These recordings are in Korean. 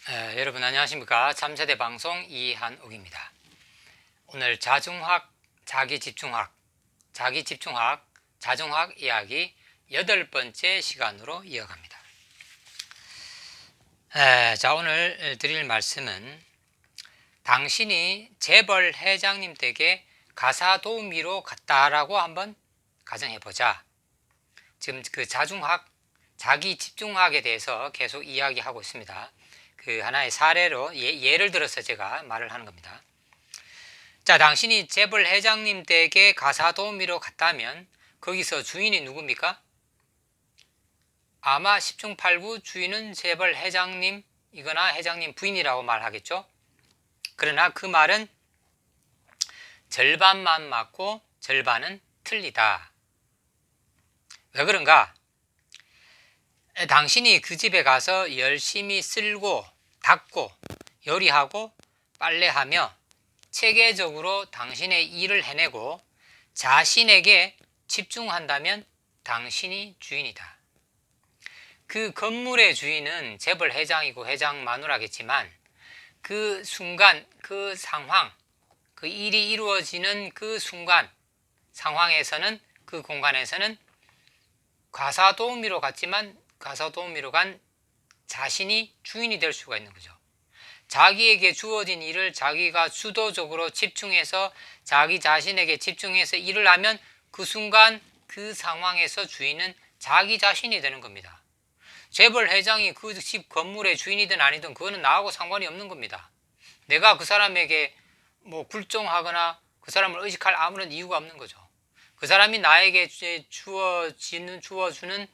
여러분 안녕하십니까. 참세대 방송 이한옥입니다. 오늘 자중학, 자기집중학, 자중학 이야기 8번째 시간으로 이어갑니다. 자, 오늘 드릴 말씀은 당신이 재벌 회장님 댁에 가사도우미로 갔다라고 한번 가정해보자. 지금 그 자중학, 자기집중학에 대해서 계속 이야기하고 있습니다. 그 하나의 사례로 예를 들어서 제가 말을 하는 겁니다. 자, 당신이 재벌 회장님 댁에 가사도우미로 갔다면 거기서 주인이 누굽니까? 아마 10중 8구 주인은 재벌 회장님이거나 회장님 부인이라고 말하겠죠. 그러나 그 말은 절반만 맞고 절반은 틀리다. 왜 그런가? 당신이 그 집에 가서 열심히 쓸고 닦고 요리하고 빨래하며 체계적으로 당신의 일을 해내고 자신에게 집중한다면 당신이 주인이다. 그 건물의 주인은 재벌 회장이고 회장 마누라겠지만 그 순간, 그 상황, 그 일이 이루어지는 그 순간 상황에서는, 그 공간에서는 가사도우미로 갔지만 가사도우미로 간 자신이 주인이 될 수가 있는 거죠. 자기에게 주어진 일을 자기가 주도적으로 집중해서 자기 자신에게 집중해서 일을 하면 그 순간 그 상황에서 주인은 자기 자신이 되는 겁니다. 재벌 회장이 그 집 건물의 주인이든 아니든 그거는 나하고 상관이 없는 겁니다. 내가 그 사람에게 굴종하거나 그 사람을 의식할 아무런 이유가 없는 거죠. 그 사람이 나에게 주어주는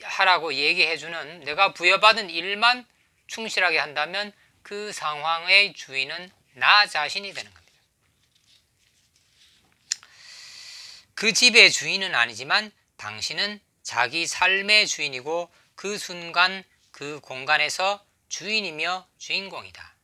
하라고 얘기해주는 내가 부여받은 일만 충실하게 한다면 그 상황의 주인은 나 자신이 되는 겁니다. 그 집의 주인은 아니지만 당신은 자기 삶의 주인이고 그 순간 그 공간에서 주인이며 주인공이다.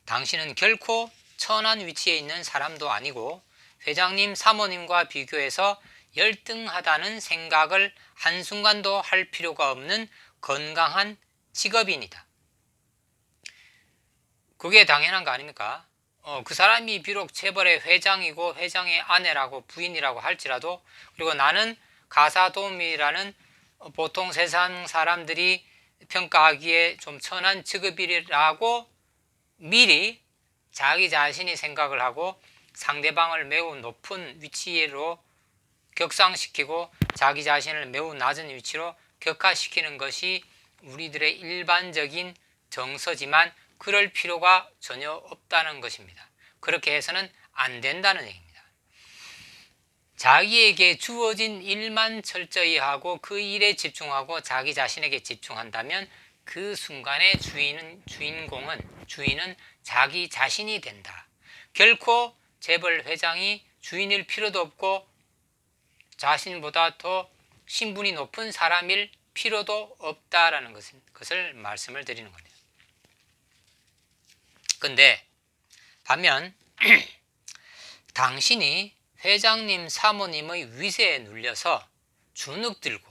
당신은 결코 천한 위치에 있는 사람도 아니고 회장님, 사모님과 비교해서 열등하다는 생각을 한순간도 할 필요가 없는 건강한 직업인이다. 그게 당연한 거 아닙니까? 그 사람이 비록 재벌의 회장이고 회장의 아내라고 부인이라고 할지라도, 그리고 나는 가사도우미라는 보통 세상 사람들이 평가하기에 좀 천한 직업이라고 미리 자기 자신이 생각을 하고 상대방을 매우 높은 위치로 격상시키고 자기 자신을 매우 낮은 위치로 격하시키는 것이 우리들의 일반적인 정서지만 그럴 필요가 전혀 없다는 것입니다. 그렇게 해서는 안 된다는 얘기입니다. 자기에게 주어진 일만 철저히 하고 그 일에 집중하고 자기 자신에게 집중한다면 그 순간의 주인은 자기 자신이 된다. 결코 재벌 회장이 주인일 필요도 없고 자신보다 더 신분이 높은 사람일 필요도 없다라는 것을 말씀을 드리는 겁니다. 근데 반면 당신이 회장님, 사모님의 위세에 눌려서 주눅들고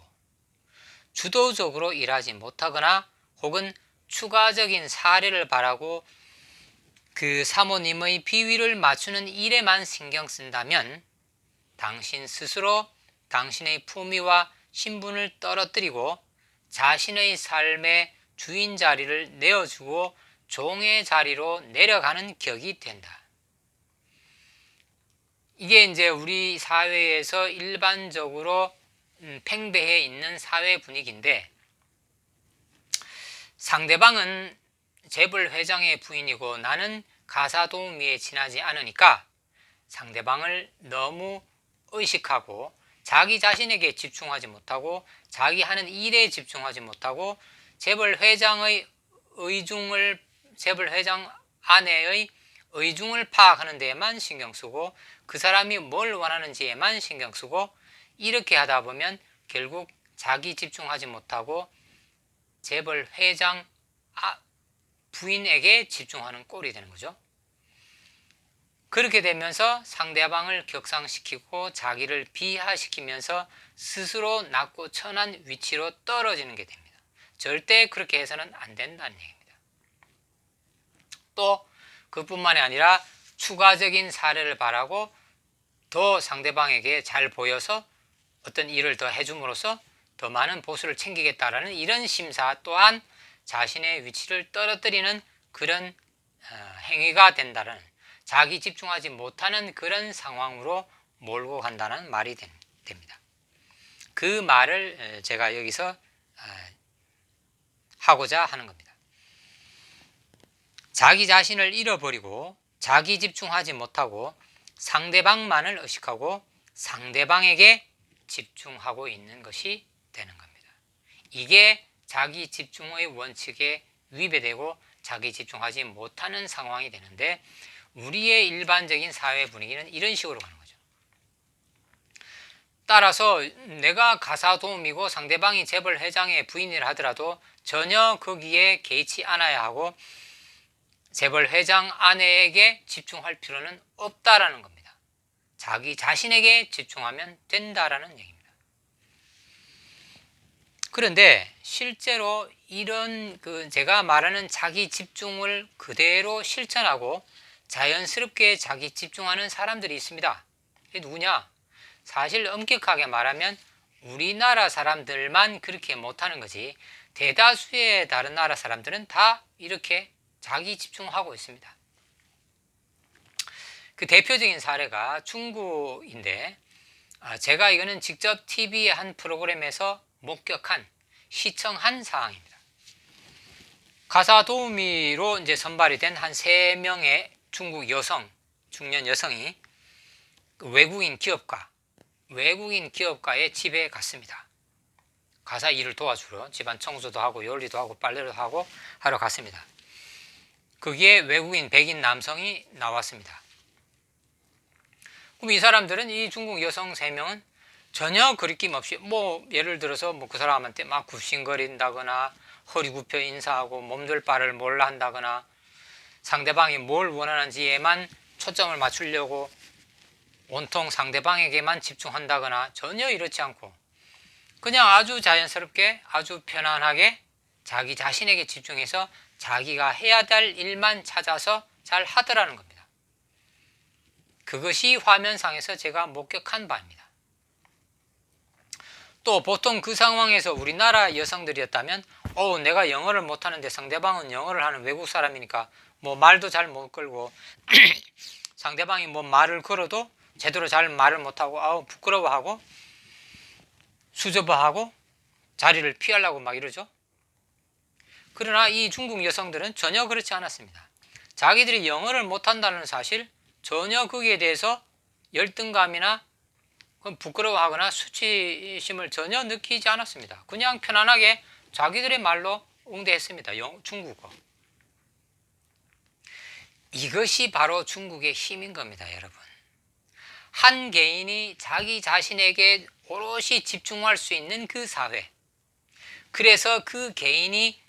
주도적으로 일하지 못하거나 혹은 추가적인 사례를 바라고 그 사모님의 비위를 맞추는 일에만 신경 쓴다면 당신 스스로 당신의 품위와 신분을 떨어뜨리고 자신의 삶의 주인 자리를 내어주고 종의 자리로 내려가는 격이 된다. 이게 이제 우리 사회에서 일반적으로 팽배해 있는 사회 분위기인데, 상대방은 재벌 회장의 부인이고 나는 가사도우미에 지나지 않으니까 상대방을 너무 의식하고 자기 자신에게 집중하지 못하고 자기 하는 일에 집중하지 못하고 재벌 회장 아내의 의중을 파악하는 데에만 신경 쓰고 그 사람이 뭘 원하는지에만 신경 쓰고 이렇게 하다 보면 결국 자기 집중하지 못하고 재벌 회장 부인에게 집중하는 꼴이 되는 거죠. 그렇게 되면서 상대방을 격상시키고 자기를 비하시키면서 스스로 낮고 천한 위치로 떨어지는 게 됩니다. 절대 그렇게 해서는 안 된다는 얘기입니다. 또 그뿐만이 아니라 추가적인 사례를 바라고 더 상대방에게 잘 보여서 어떤 일을 더 해줌으로써 더 많은 보수를 챙기겠다라는 이런 심사 또한 자신의 위치를 떨어뜨리는 그런 행위가 된다는, 자기 집중하지 못하는 그런 상황으로 몰고 간다는 말이 됩니다. 그 말을 제가 여기서 하고자 하는 겁니다. 자기 자신을 잃어버리고 자기 집중하지 못하고 상대방만을 의식하고 상대방에게 집중하고 있는 것이 되는 겁니다. 이게 자기 집중의 원칙에 위배되고 자기 집중하지 못하는 상황이 되는데, 우리의 일반적인 사회 분위기는 이런 식으로 가는 거죠. 따라서 내가 가사도우미고 상대방이 재벌 회장의 부인이라 하더라도 전혀 거기에 개의치 않아야 하고 재벌 회장 아내에게 집중할 필요는 없다라는 겁니다. 자기 자신에게 집중하면 된다라는 얘기입니다. 그런데 실제로 이런 제가 말하는 자기 집중을 그대로 실천하고 자연스럽게 자기 집중하는 사람들이 있습니다. 이게 누구냐? 사실 엄격하게 말하면 우리나라 사람들만 그렇게 못하는 거지, 대다수의 다른 나라 사람들은 다 이렇게 자기 집중하고 있습니다. 그 대표적인 사례가 중국인데, 제가 이거는 직접 TV의 한 프로그램에서 목격한, 시청한 사항입니다. 가사도우미로 이제 선발이 된 한 3명의 중국 여성, 중년 여성이 외국인 기업가의 집에 갔습니다. 가사 일을 도와주러 집안 청소도 하고 요리도 하고 빨래도 하고 하러 갔습니다. 거기에 외국인 백인 남성이 나왔습니다. 그럼 이 사람들은, 이 중국 여성 3명은 전혀 거리낌 없이 예를 들어서 그 사람한테 막 굽신거린다거나 허리 굽혀 인사하고 몸둘 바를 몰라 한다거나 상대방이 뭘 원하는지에만 초점을 맞추려고 온통 상대방에게만 집중한다거나 전혀 이렇지 않고 그냥 아주 자연스럽게 아주 편안하게 자기 자신에게 집중해서 자기가 해야 될 일만 찾아서 잘 하더라는 겁니다. 그것이 화면상에서 제가 목격한 바입니다. 또 보통 그 상황에서 우리나라 여성들이었다면 내가 영어를 못하는데 상대방은 영어를 하는 외국 사람이니까 말도 잘 못 걸고 상대방이 말을 걸어도 제대로 잘 말을 못하고 부끄러워하고 수줍어하고 자리를 피하려고 막 이러죠. 그러나 이 중국 여성들은 전혀 그렇지 않았습니다. 자기들이 영어를 못한다는 사실, 전혀 거기에 대해서 열등감이나 부끄러워하거나 수치심을 전혀 느끼지 않았습니다. 그냥 편안하게 자기들의 말로 응대했습니다. 중국어. 이것이 바로 중국의 힘인 겁니다, 여러분. 한 개인이 자기 자신에게 오롯이 집중할 수 있는 그 사회. 그래서 그 개인이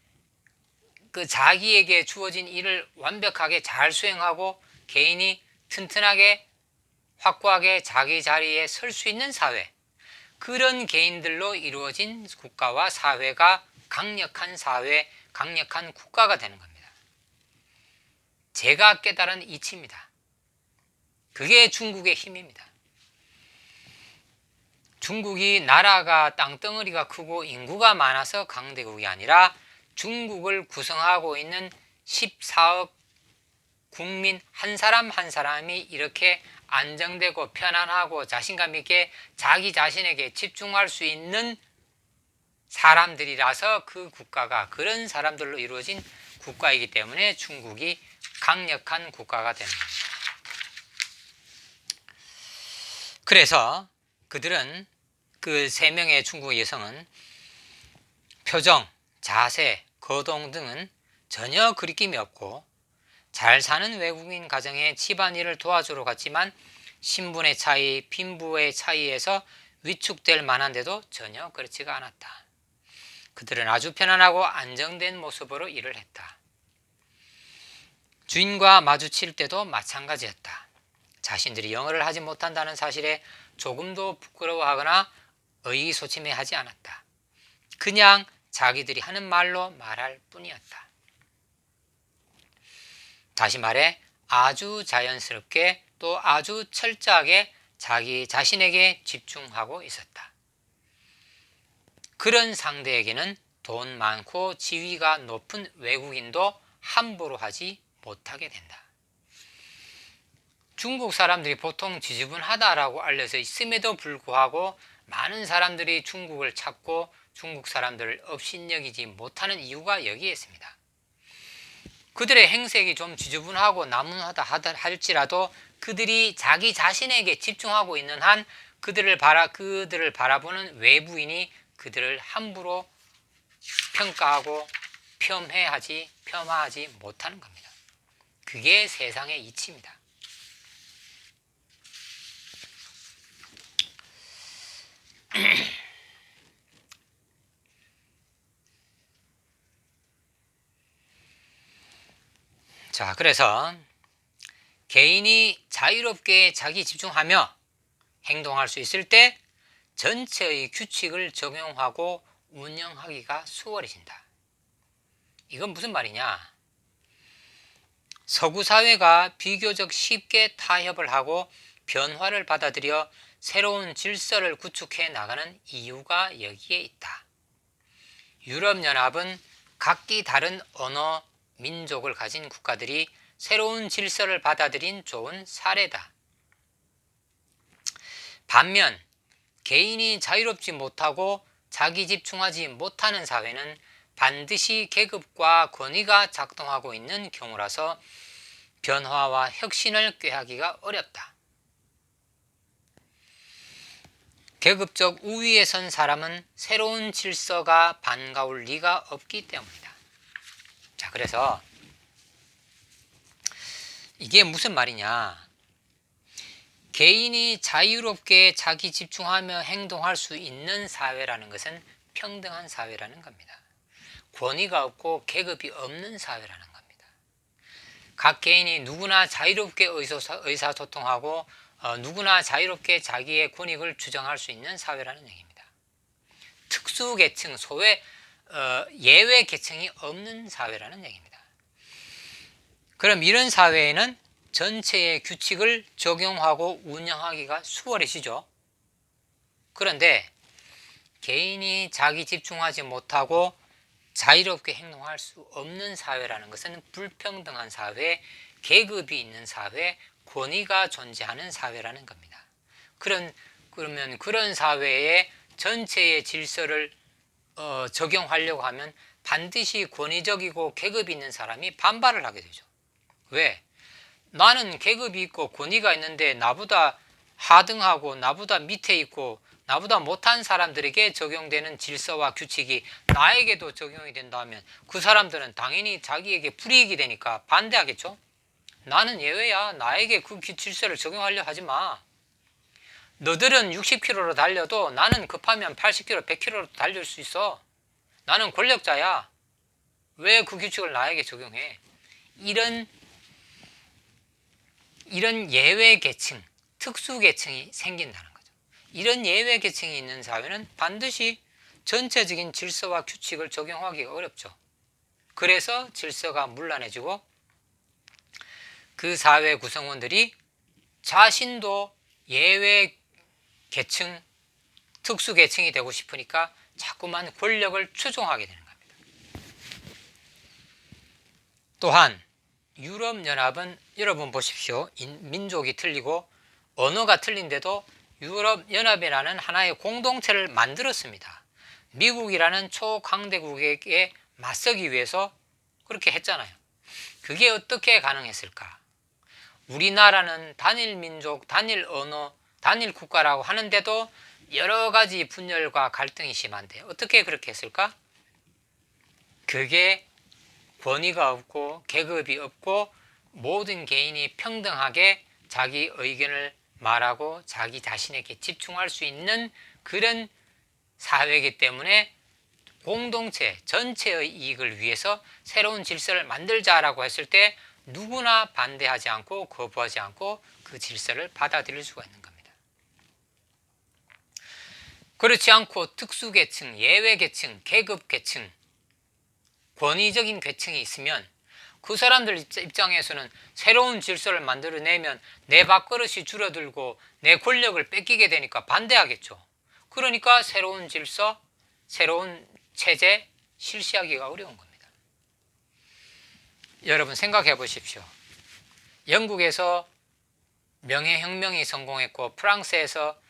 자기에게 주어진 일을 완벽하게 잘 수행하고 개인이 튼튼하게 확고하게 자기 자리에 설 수 있는 사회, 그런 개인들로 이루어진 국가와 사회가 강력한 사회, 강력한 국가가 되는 겁니다. 제가 깨달은 이치입니다. 그게 중국의 힘입니다. 중국이 나라가 땅덩어리가 크고 인구가 많아서 강대국이 아니라 중국을 구성하고 있는 14억 국민 한 사람 한 사람이 이렇게 안정되고 편안하고 자신감 있게 자기 자신에게 집중할 수 있는 사람들이라서 그 국가가 그런 사람들로 이루어진 국가이기 때문에 중국이 강력한 국가가 되는 겁니다. 그래서 그들은, 그 3명의 중국 여성은 표정, 자세, 거동 등은 전혀 거리낌이 없고 잘 사는 외국인 가정에 집안일을 도와주러 갔지만 신분의 차이, 빈부의 차이에서 위축될 만한데도 전혀 그렇지가 않았다. 그들은 아주 편안하고 안정된 모습으로 일을 했다. 주인과 마주칠 때도 마찬가지였다. 자신들이 영어를 하지 못한다는 사실에 조금도 부끄러워하거나 의기소침해하지 않았다. 그냥 자기들이 하는 말로 말할 뿐이었다. 다시 말해 아주 자연스럽게 또 아주 철저하게 자기 자신에게 집중하고 있었다. 그런 상대에게는 돈 많고 지위가 높은 외국인도 함부로 하지 못하게 된다. 중국 사람들이 보통 지저분하다라고 알려져 있음에도 불구하고 많은 사람들이 중국을 찾고 중국 사람들을 업신여기지 못하는 이유가 여기에 있습니다. 그들의 행색이 좀 지저분하고 나무하다 할지라도 그들이 자기 자신에게 집중하고 있는 한 그들을 바라보는 외부인이 그들을 함부로 평가하고 폄하하지 못하는 겁니다. 그게 세상의 이치입니다. 자, 그래서 개인이 자유롭게 자기 집중하며 행동할 수 있을 때 전체의 규칙을 적용하고 운영하기가 수월해진다. 이건 무슨 말이냐? 서구 사회가 비교적 쉽게 타협을 하고 변화를 받아들여 새로운 질서를 구축해 나가는 이유가 여기에 있다. 유럽연합은 각기 다른 언어, 민족을 가진 국가들이 새로운 질서를 받아들인 좋은 사례다. 반면 개인이 자유롭지 못하고 자기 집중하지 못하는 사회는 반드시 계급과 권위가 작동하고 있는 경우라서 변화와 혁신을 꾀하기가 어렵다. 계급적 우위에 선 사람은 새로운 질서가 반가울 리가 없기 때문이다. 자, 그래서 이게 무슨 말이냐? 개인이 자유롭게 자기 집중하며 행동할 수 있는 사회라는 것은 평등한 사회라는 겁니다. 권위가 없고 계급이 없는 사회라는 겁니다. 각 개인이 누구나 자유롭게 의사소통하고 누구나 자유롭게 자기의 권익을 주장할 수 있는 사회라는 얘기입니다. 특수계층, 소외 예외 계층이 없는 사회라는 얘기입니다. 그럼 이런 사회에는 전체의 규칙을 적용하고 운영하기가 수월해지죠. 그런데 개인이 자기 집중하지 못하고 자유롭게 행동할 수 없는 사회라는 것은 불평등한 사회, 계급이 있는 사회, 권위가 존재하는 사회라는 겁니다. 그러면 그런 사회에 전체의 질서를 적용하려고 하면 반드시 권위적이고 계급이 있는 사람이 반발을 하게 되죠. 왜? 나는 계급이 있고 권위가 있는데 나보다 하등하고 나보다 밑에 있고 나보다 못한 사람들에게 적용되는 질서와 규칙이 나에게도 적용이 된다면 그 사람들은 당연히 자기에게 불이익이 되니까 반대하겠죠. 나는 예외야. 나에게 그 질서를 적용하려 하지 마. 너들은 60km로 달려도 나는 급하면 80km, 100km로 달릴 수 있어. 나는 권력자야. 왜 그 규칙을 나에게 적용해? 이런 예외 계층, 특수 계층이 생긴다는 거죠. 이런 예외 계층이 있는 사회는 반드시 전체적인 질서와 규칙을 적용하기가 어렵죠. 그래서 질서가 문란해지고 그 사회 구성원들이 자신도 예외 계층, 특수 계층이 되고 싶으니까 자꾸만 권력을 추종하게 되는 겁니다. 또한 유럽연합은 여러분 보십시오. 민족이 틀리고 언어가 틀린데도 유럽연합이라는 하나의 공동체를 만들었습니다. 미국이라는 초강대국에게 맞서기 위해서 그렇게 했잖아요. 그게 어떻게 가능했을까? 우리나라는 단일 민족, 단일 언어, 단일 국가라고 하는데도 여러 가지 분열과 갈등이 심한데 어떻게 그렇게 했을까? 그게 권위가 없고 계급이 없고 모든 개인이 평등하게 자기 의견을 말하고 자기 자신에게 집중할 수 있는 그런 사회이기 때문에 공동체 전체의 이익을 위해서 새로운 질서를 만들자라고 했을 때 누구나 반대하지 않고 거부하지 않고 그 질서를 받아들일 수가 있는 겁니다. 그렇지 않고 특수계층, 예외계층, 계급계층, 권위적인 계층이 있으면 그 사람들 입장에서는 새로운 질서를 만들어내면 내 밥그릇이 줄어들고 내 권력을 뺏기게 되니까 반대하겠죠. 그러니까 새로운 질서, 새로운 체제 실시하기가 어려운 겁니다. 여러분 생각해 보십시오. 영국에서 명예혁명이 성공했고 프랑스에서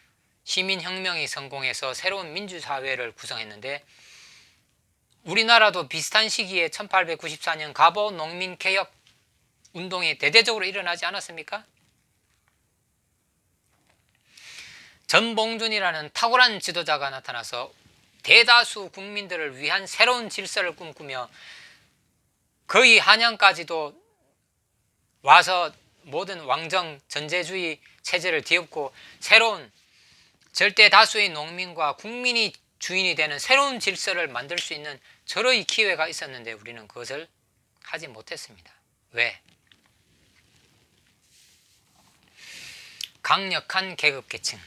시민혁명이 성공해서 새로운 민주사회를 구성했는데 우리나라도 비슷한 시기에 1894년 갑오 농민개혁 운동이 대대적으로 일어나지 않았습니까? 전봉준이라는 탁월한 지도자가 나타나서 대다수 국민들을 위한 새로운 질서를 꿈꾸며 거의 한양까지도 와서 모든 왕정 전제주의 체제를 뒤엎고 새로운 절대 다수의 농민과 국민이 주인이 되는 새로운 질서를 만들 수 있는 저러의 기회가 있었는데 우리는 그것을 하지 못했습니다. 왜? 강력한 계급계층,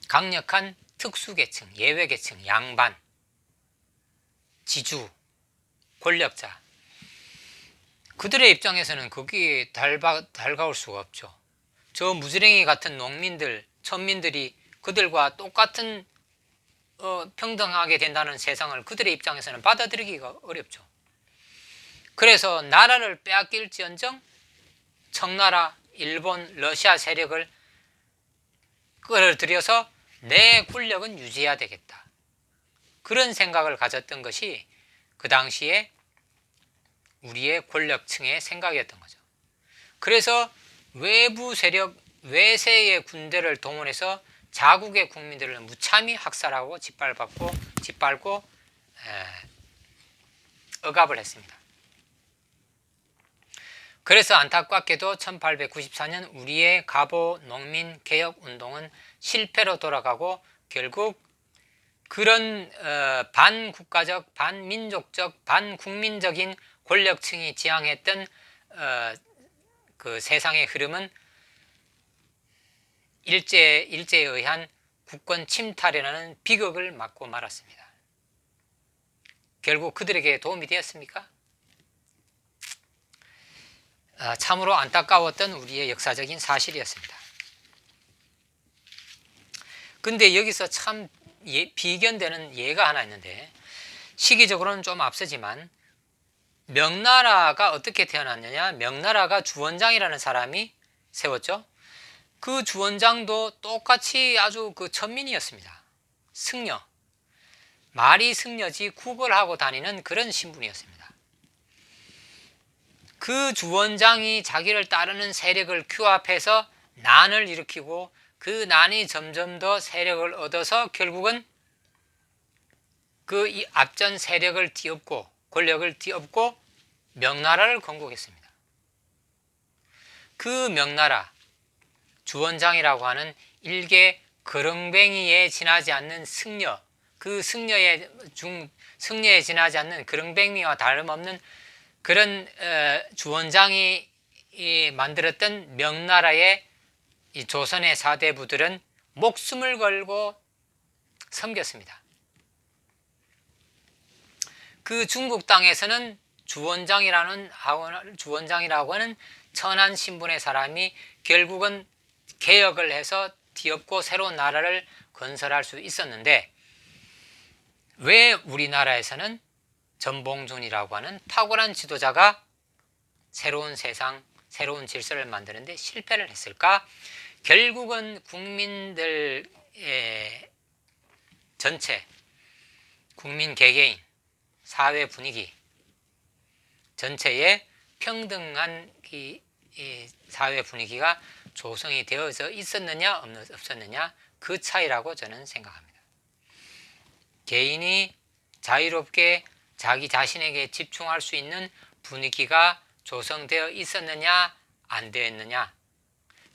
강력한 특수계층, 예외계층, 양반, 지주, 권력자, 그들의 입장에서는 거기에 달가울 수가 없죠. 저 무지랭이 같은 농민들, 천민들이 그들과 똑같은 평등하게 된다는 세상을 그들의 입장에서는 받아들이기가 어렵죠. 그래서 나라를 빼앗길지언정 청나라, 일본, 러시아 세력을 끌어들여서 내 권력은 유지해야 되겠다. 그런 생각을 가졌던 것이 그 당시에 우리의 권력층의 생각이었던 거죠. 그래서 외부 세력, 외세의 군대를 동원해서 자국의 국민들을 무참히 학살하고 짓밟고 억압을 했습니다. 그래서 안타깝게도 1894년 우리의 갑오 농민 개혁 운동은 실패로 돌아가고 결국 그런 반국가적, 반민족적, 반국민적인 권력층이 지향했던 그 세상의 흐름은 일제에 의한 국권 침탈이라는 비극을 맞고 말았습니다. 결국 그들에게 도움이 되었습니까? 참으로 안타까웠던 우리의 역사적인 사실이었습니다. 근데 여기서 참 비견되는 예가 하나 있는데 시기적으로는 좀 앞서지만 명나라가 어떻게 태어났느냐? 명나라가 주원장이라는 사람이 세웠죠. 그 주원장도 똑같이 아주 그 천민이었습니다. 승려, 말이 승려지 구걸하고 다니는 그런 신분이었습니다. 그 주원장이 자기를 따르는 세력을 규합해서 난을 일으키고 그 난이 점점 더 세력을 얻어서 결국은 그 앞전 세력을 뒤엎고 권력을 뒤엎고 명나라를 건국했습니다. 그 명나라 주원장이라고 하는 일개 거렁뱅이에 지나지 않는 승려, 그 승려에 지나지 않는 거렁뱅이와 다름없는 그런 주원장이 만들었던 명나라의 이 조선의 사대부들은 목숨을 걸고 섬겼습니다. 그 중국 땅에서는 주원장이라고 하는 천한 신분의 사람이 결국은 개혁을 해서 뒤엎고 새로운 나라를 건설할 수 있었는데 왜 우리나라에서는 전봉준이라고 하는 탁월한 지도자가 새로운 세상, 새로운 질서를 만드는데 실패를 했을까? 결국은 국민들의 전체, 국민 개개인, 사회 분위기 전체에 평등한 이 사회 분위기가 조성이 되어져 있었느냐 없었느냐 그 차이라고 저는 생각합니다. 개인이 자유롭게 자기 자신에게 집중할 수 있는 분위기가 조성되어 있었느냐 안 되어 있느냐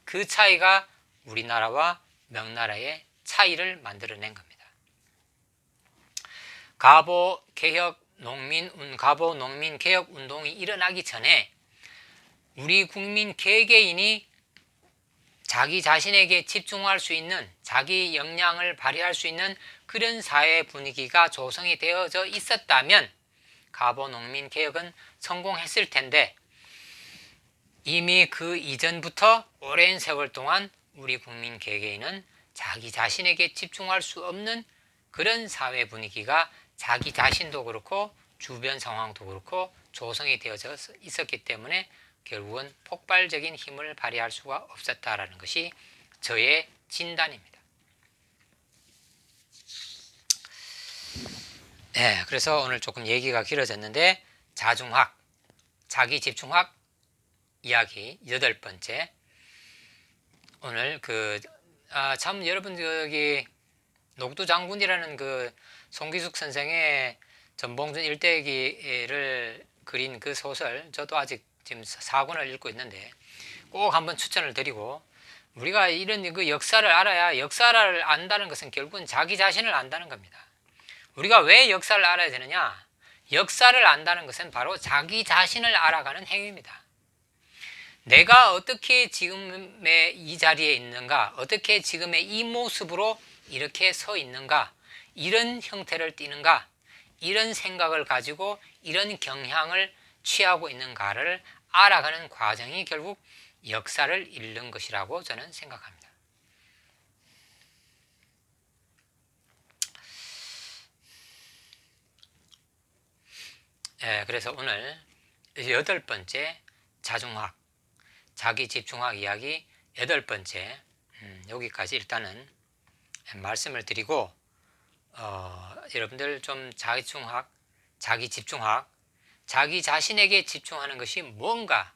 그 차이가 우리나라와 명나라의 차이를 만들어낸 겁니다. 갑오 농민 개혁 운동이 일어나기 전에 우리 국민 개개인이 자기 자신에게 집중할 수 있는, 자기 역량을 발휘할 수 있는 그런 사회 분위기가 조성이 되어져 있었다면 가보농민 개혁은 성공했을 텐데, 이미 그 이전부터 오랜 세월 동안 우리 국민 개개인은 자기 자신에게 집중할 수 없는 그런 사회 분위기가 자기 자신도 그렇고 주변 상황도 그렇고 조성이 되어져 있었기 때문에 결국은 폭발적인 힘을 발휘할 수가 없었다라는 것이 저의 진단입니다. 네, 그래서 오늘 조금 얘기가 길어졌는데 자중학, 자기 집중학 이야기 8번째. 오늘 참 여러분 여기 녹두 장군이라는 그 송기숙 선생의 전봉준 일대기를 그린 그 소설, 저도 아직 지금 4권을 읽고 있는데 꼭 한번 추천을 드리고, 우리가 이런 그 역사를 알아야, 역사를 안다는 것은 결국은 자기 자신을 안다는 겁니다. 우리가 왜 역사를 알아야 되느냐? 역사를 안다는 것은 바로 자기 자신을 알아가는 행위입니다. 내가 어떻게 지금의 이 자리에 있는가, 어떻게 지금의 이 모습으로 이렇게 서 있는가, 이런 형태를 띠는가, 이런 생각을 가지고 이런 경향을 취하고 있는가를 알아가는 과정이 결국 역사를 읽는 것이라고 저는 생각합니다. 그래서 오늘 8번째 자중학, 자기 집중학 이야기 8번째 여기까지 일단은 말씀을 드리고, 여러분들 좀 자기 집중학, 자기 집중학, 자기 자신에게 집중하는 것이 뭔가,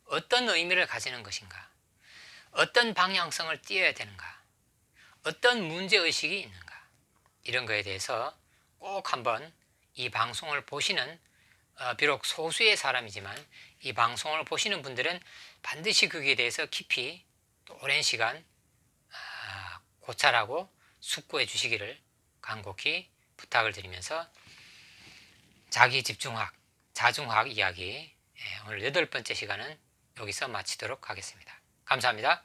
어떤 의미를 가지는 것인가, 어떤 방향성을 띄어야 되는가, 어떤 문제의식이 있는가, 이런 거에 대해서 꼭 한번 이 방송을 보시는, 비록 소수의 사람이지만 이 방송을 보시는 분들은 반드시 거기에 대해서 깊이 또 오랜 시간 고찰하고 숙고해 주시기를 간곡히 부탁을 드리면서 자기 집중학, 자중학 이야기 오늘 8번째 시간은 여기서 마치도록 하겠습니다. 감사합니다.